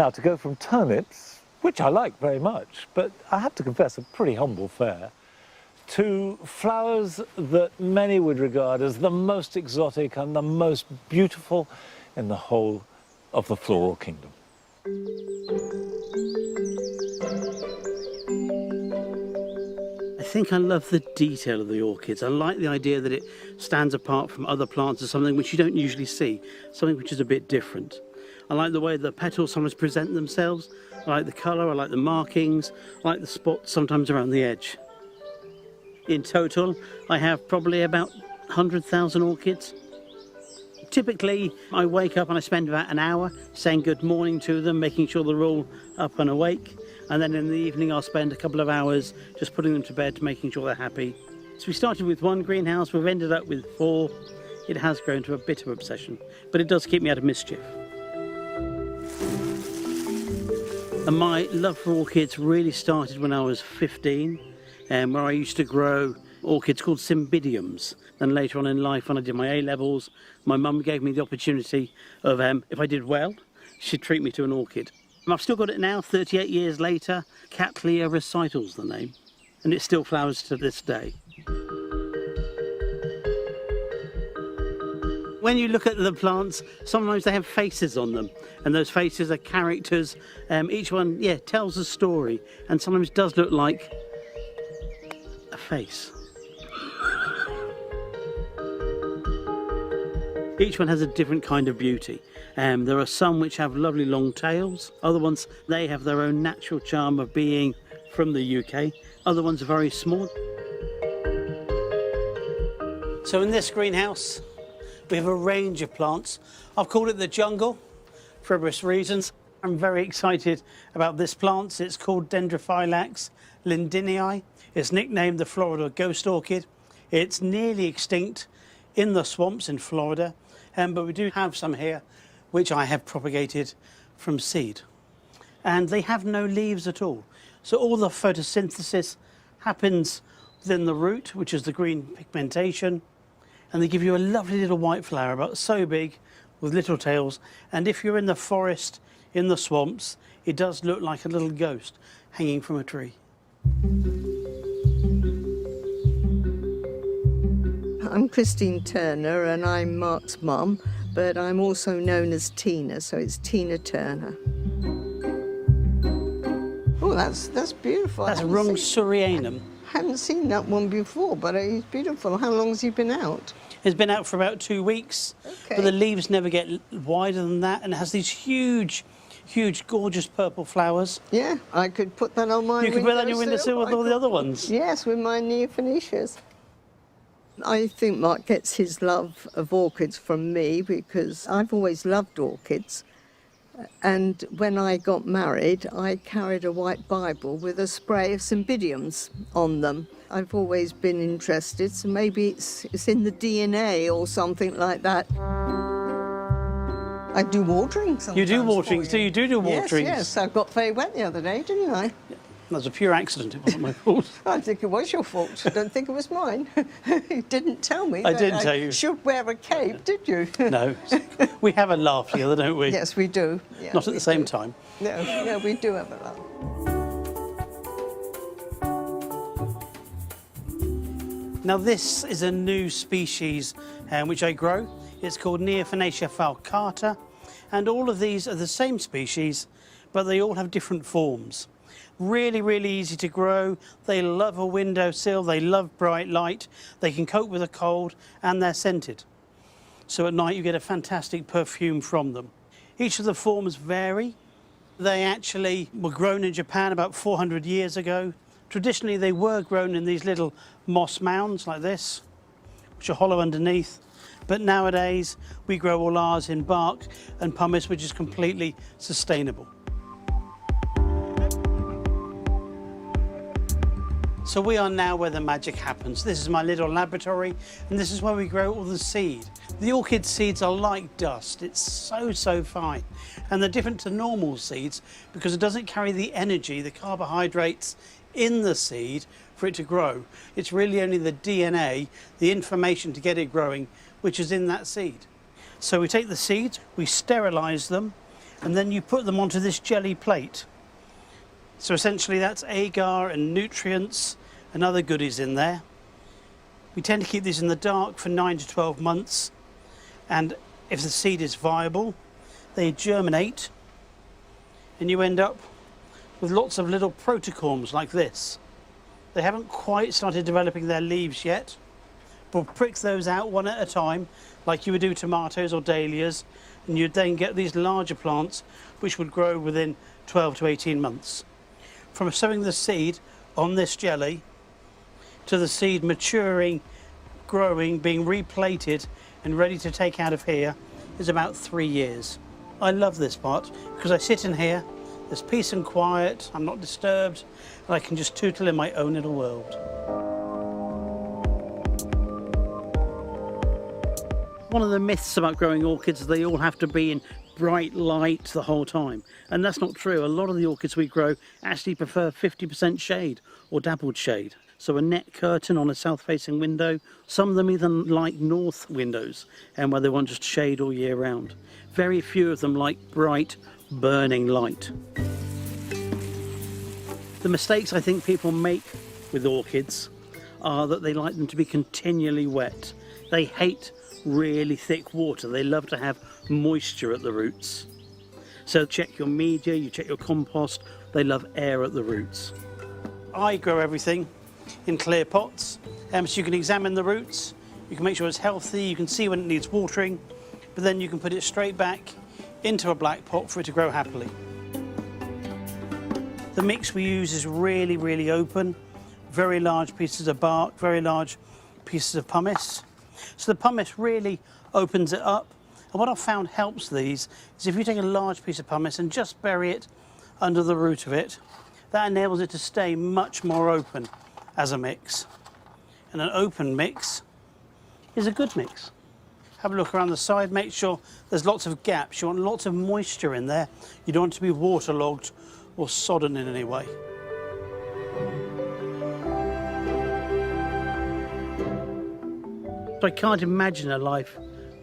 Now, to go from turnips, which I like very much, but I have to confess a pretty humble fare, to flowers that many would regard as the most exotic and the most beautiful in the whole of the floral kingdom. I think I love the detail of the orchids. I like the idea that it stands apart from other plants as something which you don't usually see, something which is a bit different. I like the way the petals sometimes present themselves. I like the colour, I like the markings, I like the spots sometimes around the edge. In total, I have probably about 100,000 orchids. Typically, I wake up and I spend about an hour saying good morning to them, making sure they're all up and awake. And then in the evening, I'll spend a couple of hours just putting them to bed, making sure they're happy. So we started with one greenhouse, we've ended up with 4. It has grown to a bit of obsession, but it does keep me out of mischief. And my love for orchids really started when I was 15, where I used to grow orchids called cymbidiums. Then later on in life, when I did my A-levels, my mum gave me the opportunity of, if I did well, she'd treat me to an orchid. And I've still got it now, 38 years later. Cattleya recital's the name, and it still flowers to this day. When you look at the plants, sometimes they have faces on them, and those faces are characters. Each one, yeah, tells a story, and sometimes does look like a face. Each one has a different kind of beauty. There are some which have lovely long tails. Other ones, they have their own natural charm of being from the UK. Other ones are very small. So in this greenhouse, we have a range of plants. I've called it the jungle for obvious reasons. I'm very excited about this plant. It's called Dendrophylax lindinii. It's nicknamed the Florida ghost orchid. It's nearly extinct in the swamps in Florida, but we do have some here which I have propagated from seed. And they have no leaves at all. So all the photosynthesis happens within the root, which is the green pigmentation, and they give you a lovely little white flower, about so big, with little tails. And if you're in the forest, in the swamps, it does look like a little ghost hanging from a tree. I'm Christine Turner and I'm Mark's mum, but I'm also known as Tina, so it's Tina Turner. Oh, that's beautiful. That's Rung Surianum. I haven't seen that one before, but it's beautiful. How long has he been out? It's been out for about 2 weeks, okay. But the leaves never get wider than that, and it has these huge, gorgeous purple flowers. Yeah, I could put that on my windowsill. You could put that on your windowsill with all the other ones. Yes, with my Neophonetus. I think Mark gets his love of orchids from me because I've always loved orchids. And when I got married, I carried a white Bible with a spray of cymbidiums on them. I've always been interested, so maybe it's in the DNA or something like that. I do waterings sometimes. You do waterings, do you? Do waterings? Yes, I got very wet the other day, didn't I? That was a pure accident, it wasn't my fault. I think it was your fault. I don't think it was mine. You didn't tell me. I didn't tell you. I should wear a cape, did you? No. We have a laugh together, don't we? Yes, we do. Yeah, not at the same time. No, we do have a laugh. Now this is a new species which I grow. It's called Neophonetia falcata, and all of these are the same species, but they all have different forms. Really easy to grow. They love a windowsill, they love bright light, they can cope with a cold, and they're scented. So at night you get a fantastic perfume from them. Each of the forms vary. They actually were grown in Japan about 400 years ago. Traditionally they were grown in these little moss mounds like this, which are hollow underneath. But nowadays we grow all ours in bark and pumice, which is completely sustainable. So we are now where the magic happens. This is my little laboratory, and this is where we grow all the seed. The orchid seeds are like dust. It's so fine. And they're different to normal seeds because it doesn't carry the energy, the carbohydrates in the seed for it to grow. It's really only the DNA, the information to get it growing, which is in that seed. So we take the seeds, we sterilize them, and then you put them onto this jelly plate. So essentially that's agar and nutrients and other goodies in there. We tend to keep these in the dark for 9 to 12 months, and if the seed is viable, they germinate and you end up with lots of little protocorms like this. They haven't quite started developing their leaves yet, but prick those out one at a time like you would do tomatoes or dahlias, and you'd then get these larger plants which would grow within 12 to 18 months. From sowing the seed on this jelly to the seed maturing, growing, being replated and ready to take out of here is about 3 years. I love this part because I sit in here, there's peace and quiet, I'm not disturbed, and I can just tootle in my own little world. One of the myths about growing orchids is they all have to be in bright light the whole time, and that's not true. A lot of the orchids we grow actually prefer 50% shade or dappled shade. So a net curtain on a south-facing window. Some of them even like north windows, and where they want just shade all year round. Very few of them like bright, burning light. The mistakes I think people make with orchids are that they like them to be continually wet. They hate really thick water. They love to have moisture at the roots. So check your media, you check your compost. They love air at the roots. I grow everything in clear pots, so you can examine the roots, you can make sure it's healthy, you can see when it needs watering, but then you can put it straight back into a black pot for it to grow happily. The mix we use is really, really open, very large pieces of bark, very large pieces of pumice. So the pumice really opens it up, and what I've found helps these is if you take a large piece of pumice and just bury it under the root of it, that enables it to stay much more open as a mix. And an open mix is a good mix. Have a look around the side, make sure there's lots of gaps. You want lots of moisture in there. You don't want it to be waterlogged or sodden in any way. I can't imagine a life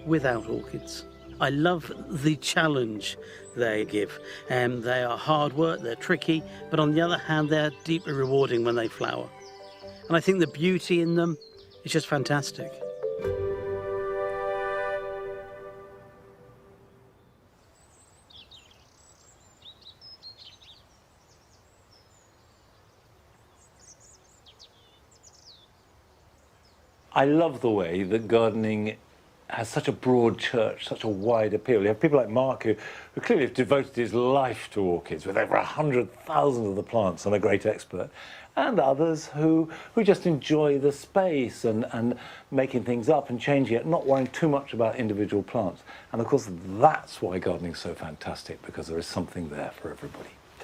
without orchids. I love the challenge they give. They are hard work, they're tricky, but on the other hand, they're deeply rewarding when they flower. And I think the beauty in them is just fantastic. I love the way that gardening has such a broad church, such a wide appeal. You have people like Mark who clearly have devoted his life to orchids with over 100,000 of the plants and a great expert, and others who just enjoy the space and making things up and changing it, not worrying too much about individual plants. And of course, that's why gardening is so fantastic, because there is something there for everybody.